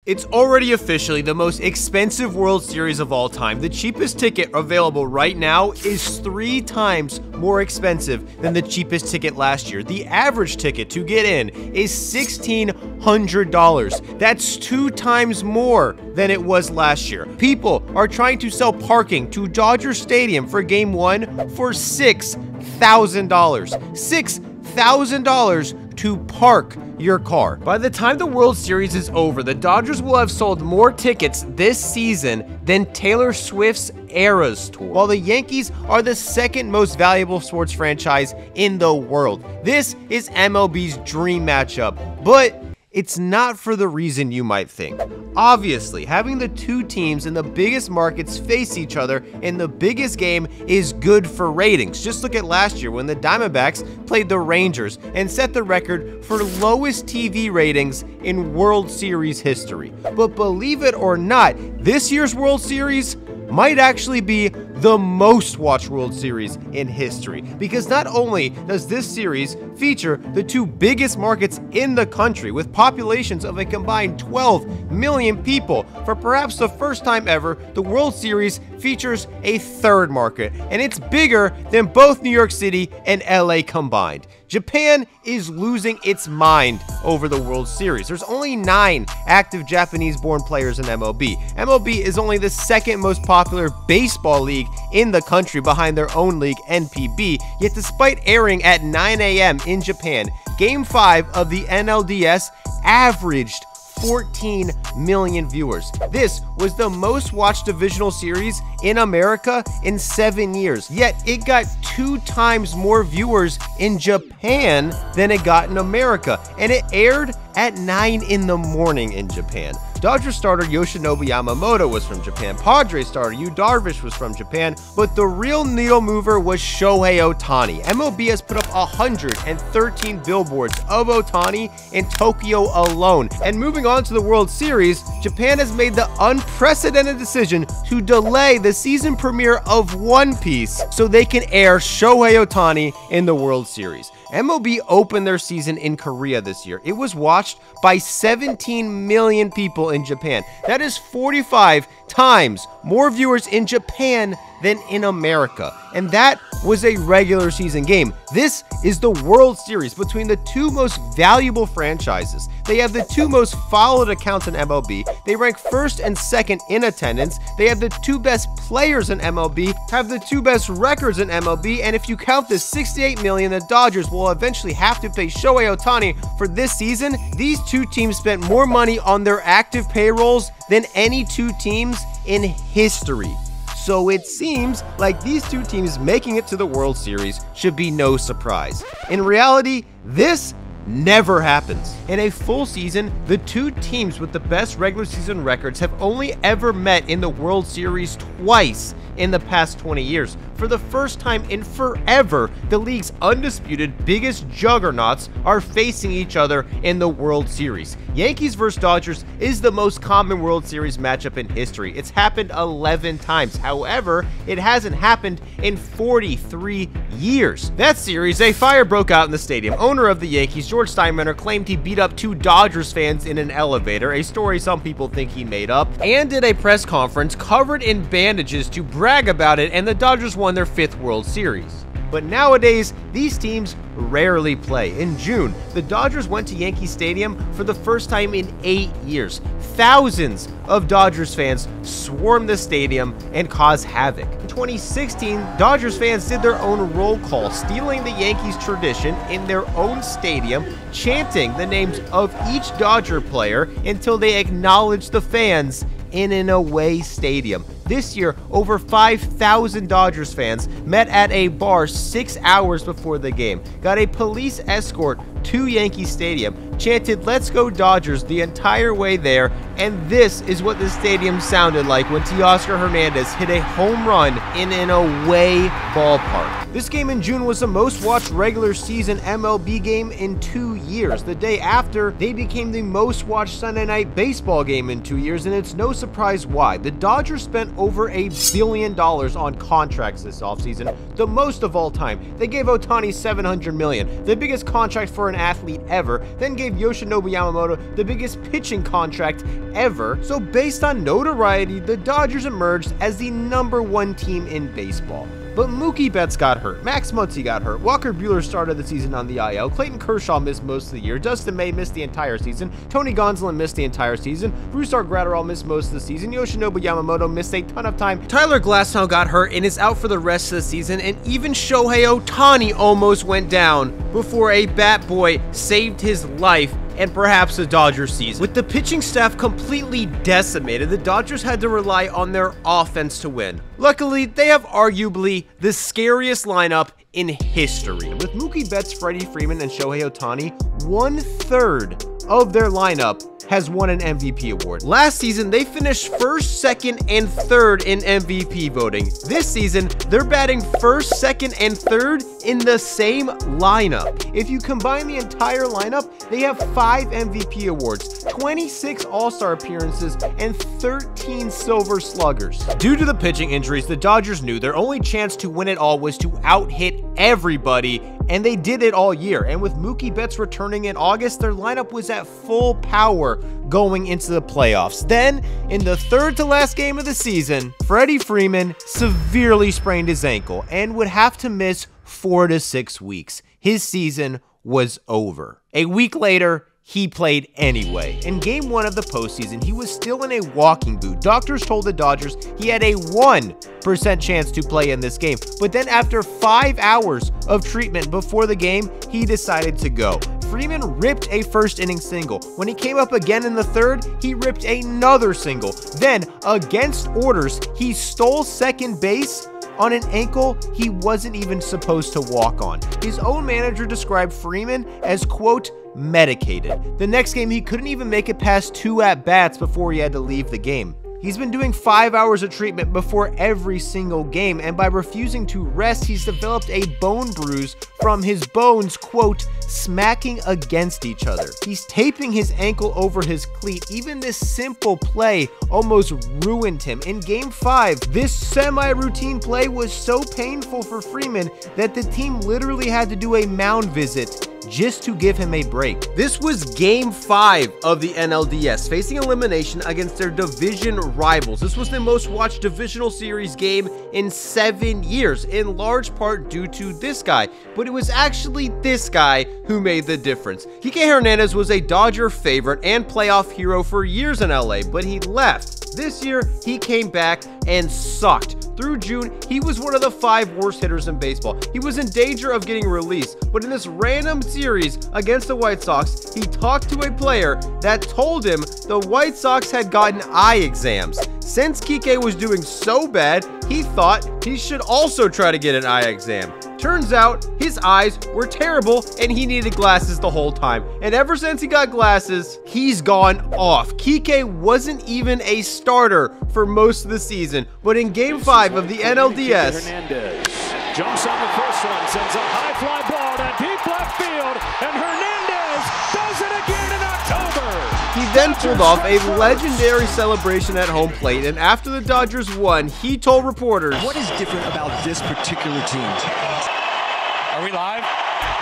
It's already officially the most expensive World Series of all time. The cheapest ticket available right now is 3 times more expensive than the cheapest ticket last year. The average ticket to get in is $1,600. That's 2 times more than it was last year. People are trying to sell parking to Dodger Stadium for Game 1 for $6,000. $6,000 to park your car. By the time the World Series is over, the Dodgers will have sold more tickets this season than Taylor Swift's Eras Tour, while the Yankees are the second most valuable sports franchise in the world. This is MLB's dream matchup, but it's not for the reason you might think. Obviously, having the 2 teams in the biggest markets face each other in the biggest game is good for ratings. Just look at last year when the Diamondbacks played the Rangers and set the record for lowest TV ratings in World Series history. But believe it or not, this year's World Series might actually be the most watched World Series in history, because not only does this series feature the 2 biggest markets in the country with populations of a combined 12 million people, for perhaps the first time ever, the World Series features a 3rd market, and it's bigger than both New York City and LA combined. Japan is losing its mind over the World Series. There's only 9 active Japanese-born players in MLB. MLB is only the 2nd most popular baseball league in the country behind their own league, NPB, yet despite airing at 9 a.m. in Japan, Game 5 of the NLDS averaged 14 million viewers. This was the most watched divisional series in America in 7 years, yet it got 2 times more viewers in Japan than it got in America, and it aired at 9 in the morning in Japan. Dodgers starter Yoshinobu Yamamoto was from Japan. Padres starter Yu Darvish was from Japan, but the real needle mover was Shohei Ohtani. MLB has put up 113 billboards of Ohtani in Tokyo alone. And moving on to the World Series, Japan has made the unprecedented decision to delay the season premiere of One Piece so they can air Shohei Ohtani in the World Series. MLB opened their season in Korea this year. It was watched by 17 million people in Japan. That is 45 times more viewers in Japan than in America. And that was a regular season game. This is the World Series between the 2 most valuable franchises. They have the 2 most followed accounts in MLB. They rank 1st and 2nd in attendance. They have the 2 best players in MLB, have the 2 best records in MLB, and if you count the $68 million the Dodgers will eventually have to pay Shohei Ohtani for this season, these 2 teams spent more money on their active payrolls than any 2 teams in history. So it seems like these 2 teams making it to the World Series should be no surprise. In reality, this never happens. In a full season, the 2 teams with the best regular season records have only ever met in the World Series twice in the past 20 years. For the first time in forever, the league's undisputed biggest juggernauts are facing each other in the World Series. Yankees vs. Dodgers is the most common World Series matchup in history. It's happened 11 times. However, it hasn't happened in 43 years. That series, a fire broke out in the stadium. Owner of the Yankees, George Steinbrenner, claimed he beat up 2 Dodgers fans in an elevator, a story some people think he made up, and did a press conference covered in bandages to brag about it, and the Dodgers won their 5th World Series. But nowadays, these teams rarely play. In June, the Dodgers went to Yankee Stadium for the first time in 8 years. Thousands of Dodgers fans swarmed the stadium and caused havoc. In 2016, Dodgers fans did their own roll call, stealing the Yankees tradition in their own stadium, chanting the names of each Dodger player until they acknowledged the fans in an away stadium. This year, over 5,000 Dodgers fans met at a bar 6 hours before the game, got a police escort to Yankee Stadium, chanted "Let's go Dodgers" the entire way there, and this is what the stadium sounded like when Teoscar Hernandez hit a home run in an away ballpark. This game in June was the most watched regular season MLB game in 2 years. The day after, they became the most watched Sunday night baseball game in 2 years, and it's no surprise why. The Dodgers spent over $1 billion on contracts this offseason, the most of all time. They gave Ohtani $700 million, the biggest contract for an athlete ever, then gave Yoshinobu Yamamoto the biggest pitching contract ever. So based on notoriety, the Dodgers emerged as the #1 team in baseball. But Mookie Betts got hurt, Max Muncy got hurt, Walker Buehler started the season on the IL, Clayton Kershaw missed most of the year, Dustin May missed the entire season, Tony Gonsolin missed the entire season, Brusdar Graterol missed most of the season, Yoshinobu Yamamoto missed a ton of time, Tyler Glasnow got hurt and is out for the rest of the season, and even Shohei Ohtani almost went down before a bat boy saved his life and perhaps the Dodgers season. With the pitching staff completely decimated, the Dodgers had to rely on their offense to win. Luckily, they have arguably the scariest lineup in history. With Mookie Betts, Freddie Freeman, and Shohei Ohtani, 1/3 of their lineup has won an MVP award. Last season, they finished first, second, and third in MVP voting. This season, they're batting first, second, and third in the same lineup. If you combine the entire lineup, they have 5 MVP awards, 26 All-Star appearances, and 13 Silver Sluggers. Due to the pitching injuries, the Dodgers knew their only chance to win it all was to out-hit everybody, and they did it all year. And with Mookie Betts returning in August, their lineup was at full power going into the playoffs. Then, in the third to last game of the season, Freddie Freeman severely sprained his ankle and would have to miss 4 to 6 weeks. His season was over. A week later, he played anyway. In game 1 of the postseason, he was still in a walking boot. Doctors told the Dodgers he had a 1% chance to play in this game. But then after 5 hours of treatment before the game, he decided to go. Freeman ripped a first inning single. When he came up again in the third, he ripped another single. Then, against orders, he stole second base on an ankle he wasn't even supposed to walk on. His own manager described Freeman as, quote, medicated. The next game, he couldn't even make it past 2 at-bats before he had to leave the game. He's been doing 5 hours of treatment before every single game, and by refusing to rest, he's developed a bone bruise from his bones, quote, smacking against each other. He's taping his ankle over his cleat. Even this simple play almost ruined him. In Game 5, this semi-routine play was so painful for Freeman that the team literally had to do a mound visit just to give him a break. This was Game 5 of the NLDS, facing elimination against their division rivals. This was the most watched divisional series game in 7 years, in large part due to this guy. But it was actually this guy who made the difference. Kike Hernandez was a Dodger favorite and playoff hero for years in LA, but he left. This year, he came back and sucked. Through June, he was one of the 5 worst hitters in baseball. He was in danger of getting released, but in this random series against the White Sox, he talked to a player that told him the White Sox had gotten eye exams. Since Kike was doing so bad, he thought he should also try to get an eye exam. Turns out, his eyes were terrible and he needed glasses the whole time. And ever since he got glasses, he's gone off. Kike wasn't even a starter for most of the season, but in Game 5 of the NLDS, Hernandez jumps on the first one, sends a high fly ball to deep left field, and Hernandez does it again in October. he then pulled off a legendary celebration at home plate, and after the Dodgers won, he told reporters, "What is different about this particular team?" Are we live?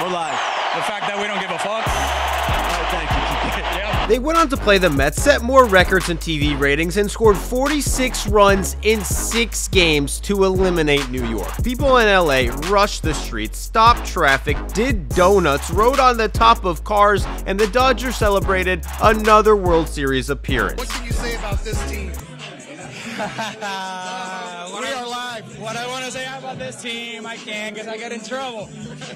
We're live. The fact that we don't give a fuck? Thank you. Yeah. They went on to play the Mets, set more records in TV ratings, and scored 46 runs in 6 games to eliminate New York. People in LA rushed the streets, stopped traffic, did donuts, rode on the top of cars, and the Dodgers celebrated another World Series appearance. What can you say about this team? We are live. What I want to say about this team, I can't because I get in trouble.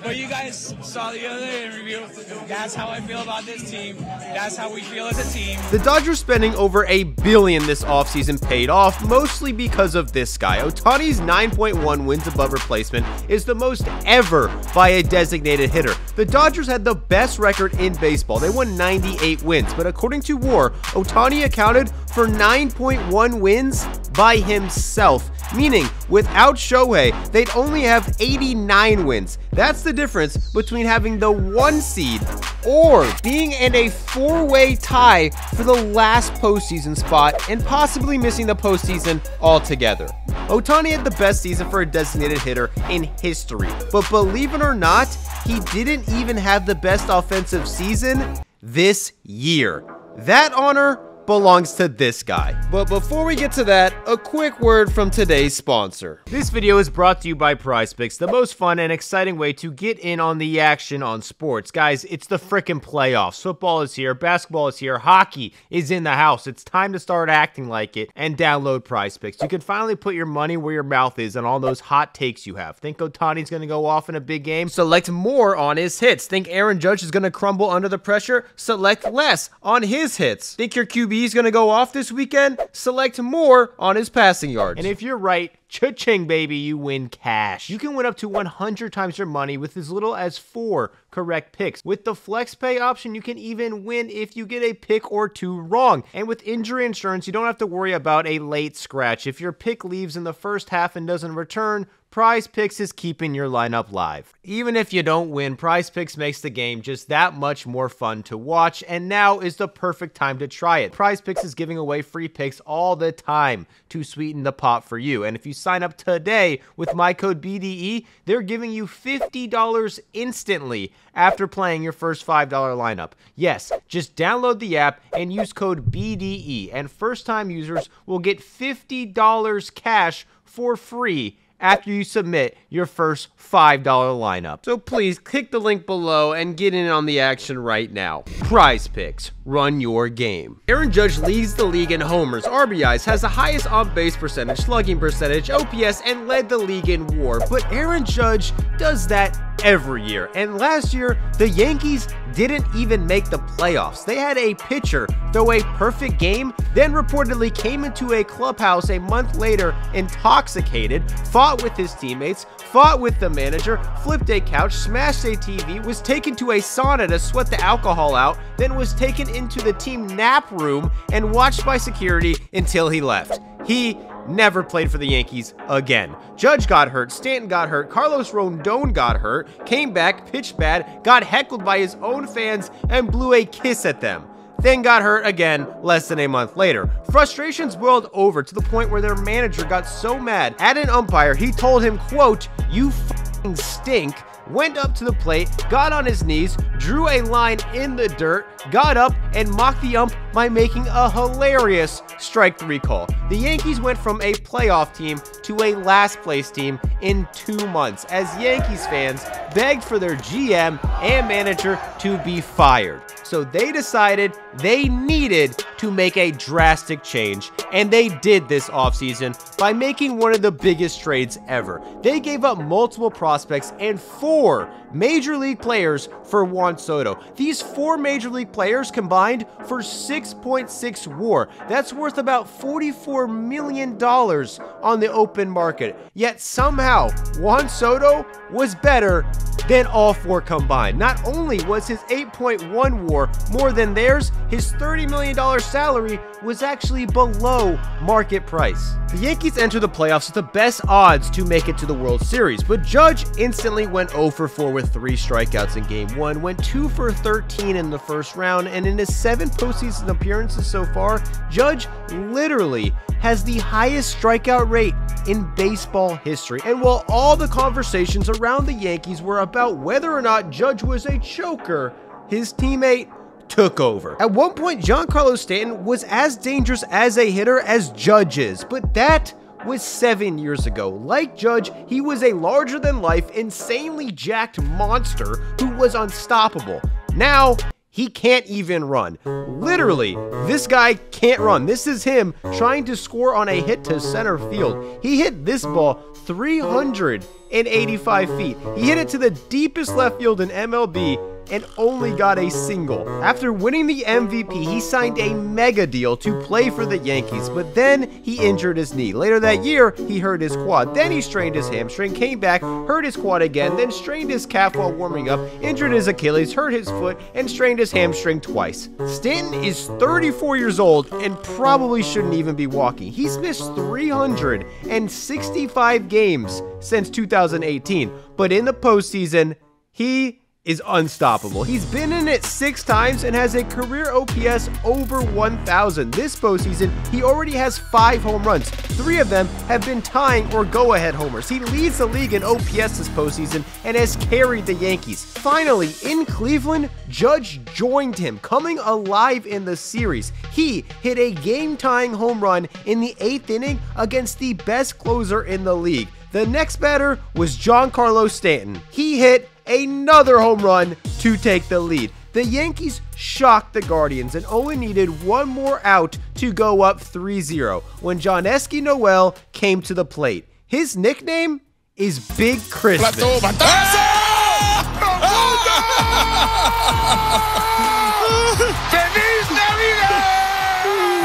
But you guys saw the other interview. That's how I feel about this team. That's how we feel as a team. The Dodgers spending over $1 billion this offseason paid off, mostly because of this guy. Ohtani's 9.1 wins above replacement is the most ever by a designated hitter. The Dodgers had the best record in baseball. They won 98 wins, but according to WAR, Ohtani accounted for 9.1 wins by himself. meaning without Shohei, they'd only have 89 wins. That's the difference between having the 1 seed or being in a 4-way tie for the last postseason spot and possibly missing the postseason altogether. Ohtani had the best season for a designated hitter in history, but believe it or not, he didn't even have the best offensive season this year. That honor belongs to this guy. But before we get to that, a quick word from today's sponsor. This video is brought to you by PrizePicks, the most fun and exciting way to get in on the action on sports. Guys, it's the frickin' playoffs. Football is here, basketball is here, hockey is in the house. It's time to start acting like it and download PrizePicks. You can finally put your money where your mouth is on all those hot takes you have. Think Ohtani's gonna go off in a big game? Select more on his hits. Think Aaron Judge is gonna crumble under the pressure? Select less on his hits. Think your QB is going to go off this weekend? Select more on his passing yards. And if you're right, cha-ching, baby, you win cash. You can win up to 100 times your money with as little as 4 correct picks. With the flex pay option, you can even win if you get a pick or 2 wrong. And with injury insurance, you don't have to worry about a late scratch. If your pick leaves in the first half and doesn't return, PrizePicks is keeping your lineup live. Even if you don't win, PrizePicks makes the game just that much more fun to watch, and now is the perfect time to try it. PrizePicks is giving away free picks all the time to sweeten the pot for you, and if you sign up today with my code BDE, they're giving you $50 instantly after playing your first $5 lineup. Yes, just download the app and use code BDE, and first-time users will get $50 cash for free after you submit your first $5 lineup. So please click the link below and get in on the action right now. PrizePicks, run your game. Aaron Judge leads the league in homers, RBIs, has the highest on-base percentage, slugging percentage, OPS, and led the league in WAR. But Aaron Judge does that every year, and last year the Yankees didn't even make the playoffs. They had a pitcher throw a perfect game, then reportedly came into a clubhouse a month later intoxicated, fought with his teammates, fought with the manager, flipped a couch, smashed a TV, was taken to a sauna to sweat the alcohol out, then was taken into the team nap room and watched by security until he left. He never played for the Yankees again. Judge got hurt, Stanton got hurt, Carlos Rondon got hurt, came back, pitched bad, got heckled by his own fans, and blew a kiss at them. Then got hurt again less than a month later. Frustrations boiled over to the point where their manager got so mad at an umpire, he told him, quote, "You f***ing stink," went up to the plate, got on his knees, drew a line in the dirt, got up, and mocked the ump by making a hilarious strike 3 call. The Yankees went from a playoff team to a last place team in 2 months as Yankees fans begged for their GM and manager to be fired. So they decided they needed to make a drastic change, and they did this offseason by making one of the biggest trades ever. They gave up multiple prospects and 4 major league players for Juan Soto. These 4 major league players combined for 6.6 WAR. That's worth about $44 million on the open market. Yet somehow Juan Soto was better than all 4 combined. Not only was his 8.1 WAR more than theirs, his $30 million salary was actually below market price. The Yankees entered the playoffs with the best odds to make it to the World Series, but Judge instantly went 0 for 4 with 3 strikeouts in Game 1, went 2 for 13 in the first round, and in his 7 postseason appearances so far, Judge literally has the highest strikeout rate in baseball history. And while all the conversations around the Yankees were about whether or not Judge was a choker, his teammate took over. At one point, Giancarlo Stanton was as dangerous as a hitter as Judge is, but that was 7 years ago. Like Judge, he was a larger-than-life, insanely jacked monster who was unstoppable. Now, he can't even run. Literally, this guy can't run. This is him trying to score on a hit to center field. He hit this ball 385 feet. He hit it to the deepest left field in MLB and only got a single. After winning the MVP, he signed a mega deal to play for the Yankees, but then he injured his knee. Later that year, he hurt his quad. Then he strained his hamstring, came back, hurt his quad again, then strained his calf while warming up, injured his Achilles, hurt his foot, and strained his hamstring twice. Stanton is 34 years old and probably shouldn't even be walking. He's missed 365 games since 2018, but in the postseason, he is unstoppable. He's been in it 6 times and has a career OPS over 1,000. This postseason, he already has 5 home runs. 3 of them have been tying or go-ahead homers. He leads the league in OPS this postseason and has carried the Yankees. Finally, in Cleveland, Judge joined him, coming alive in the series. He hit a game-tying home run in the 8th inning against the best closer in the league. The next batter was Giancarlo Stanton. He hit another home run to take the lead. The Yankees shocked the Guardians and only needed one more out to go up 3-0 when Joneski Noel came to the plate. His nickname is Big Christmas.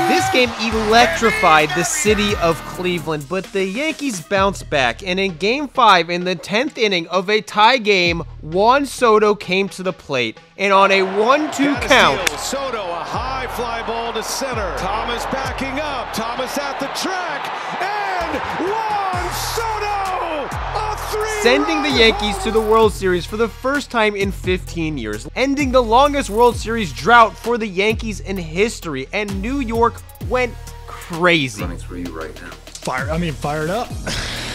This game electrified the city of Cleveland, but the Yankees bounced back, and in Game 5, in the 10th inning of a tie game, Juan Soto came to the plate, and on a 1-2 count, Soto, a high fly ball to center. Thomas backing up. Thomas at the track, and Juan Soto, a 3-run. Sending the Yankees to the World Series for the first time in 15 years, ending the longest World Series drought for the Yankees in history, and New York went crazy. For you right now. Fired up.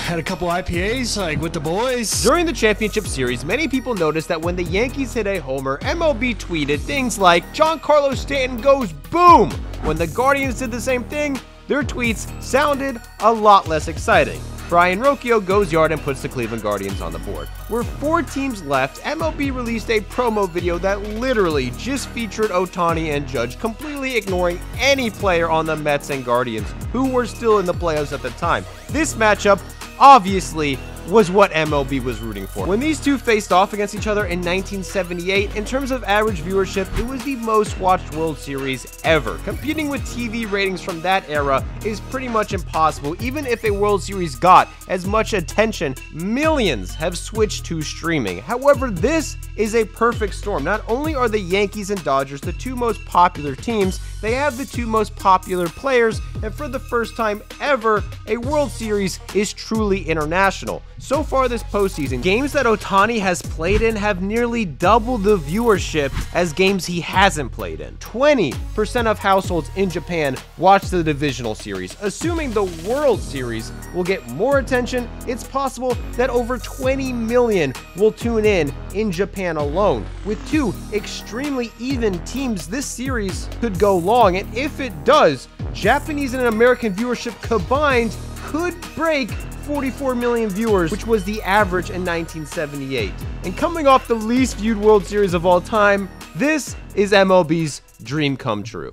Had a couple IPAs, like, with the boys. During the championship series, many people noticed that when the Yankees hit a homer, MLB tweeted things like, Giancarlo Stanton goes boom! When the Guardians did the same thing, their tweets sounded a lot less exciting. Brian Rocchio goes yard and puts the Cleveland Guardians on the board. With 4 teams left, MLB released a promo video that literally just featured Ohtani and Judge, completely ignoring any player on the Mets and Guardians, who were still in the playoffs at the time. This matchup obviously was what MLB was rooting for. When these two faced off against each other in 1978, in terms of average viewership, it was the most watched World Series ever. Competing with TV ratings from that era is pretty much impossible. Even if a World Series got as much attention, millions have switched to streaming. However, this is a perfect storm. Not only are the Yankees and Dodgers the 2 most popular teams, they have the 2 most popular players, and for the first time ever, a World Series is truly international. So far this postseason, games that Ohtani has played in have nearly double the viewership as games he hasn't played in. 20% of households in Japan watch the divisional series. Assuming the World Series will get more attention, it's possible that over 20 million will tune in Japan alone. With 2 extremely even teams, this series could go long, and if it does, Japanese and American viewership combined could break 44 million viewers, which was the average in 1978. And coming off the least viewed World Series of all time, this is MLB's dream come true.